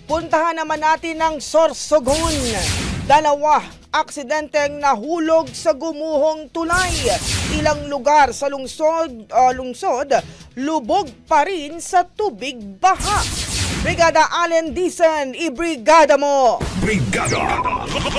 Puntahan naman natin ang Sorsogon. Dalawa aksidenteng nahulog sa gumuhong tulay. Ilang lugar sa lungsod lubog pa rin sa tubig baha. Brigada Allen Dicen, ibrigada mo! Brigada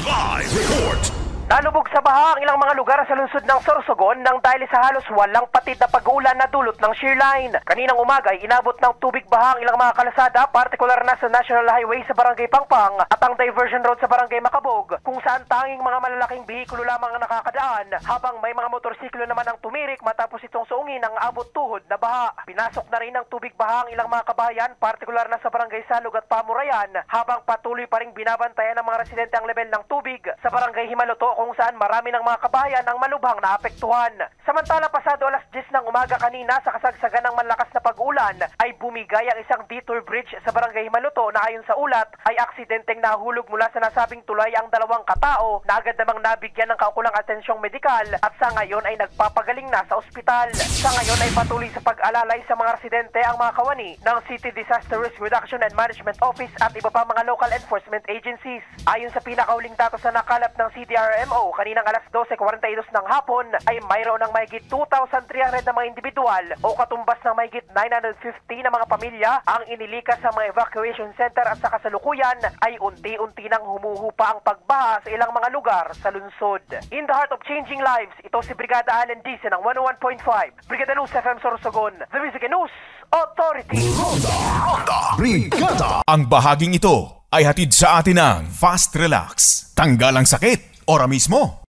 Live Report! Nalubog sa baha ang ilang mga lugar sa lungsod ng Sorsogon nang dahil sa halos walang patid na pag-uulan na dulot ng shear line. Kaninang umaga ay inabot ng tubig baha ang ilang mga kalasada, partikular na sa National Highway sa Barangay Pangpang at ang Diversion Road sa Barangay Makabog, kung saan tanging mga malalaking bihikulo lamang ang nakakadaan, habang may mga motorsiklo naman ang tumirik matapos itong suungin ang abot tuhod na baha. Pinasok na rin ng tubig baha ang ilang mga kabahayan, partikular na sa Barangay Salug at Pamurayan, habang patuloy pa ring binabantayan ng mga residente ang level ng tubig sa Barangay Himaluto, kung saan marami ng mga kabahayan ang malubhang naapektuhan. Samantala, pasado alas 10 ng umaga kanina sa kasagsagan ng malakas na pag-ulan ay bumigay ang isang detour bridge sa Barangay Himaluto na ayon sa ulat ay aksidenteng nahulog mula sa nasabing tulay ang dalawang katao na agad namang nabigyan ng kaukulang atensyong medikal at sa ngayon ay nagpapagaling na sa ospital. Sa ngayon ay patuloy sa pag-alalay sa mga residente ang mga kawani ng City Disaster Risk Reduction and Management Office at iba pa mga local enforcement agencies. Ayon sa pinakauling datos na nakalap ng CDRMO, kaninang alas 12:42 ng hapon ay mayroon ng mahigit 2,300 na mga individual o katumbas ng mahigit 950 na mga pamilya ang inilikas sa mga evacuation center at sa kasalukuyan ay unti-unti nang humuhupa ang pagbaha sa ilang mga lugar sa lungsod. In the heart of changing lives, ito si Brigada Allen Dicen ng 101.5 Brigada News FM Sorsogon, The Music and News Authority. Ronda Brigada. Ang bahaging ito ay hatid sa atin ng Fast Relax. Tanggal ang sakit, ora mismo.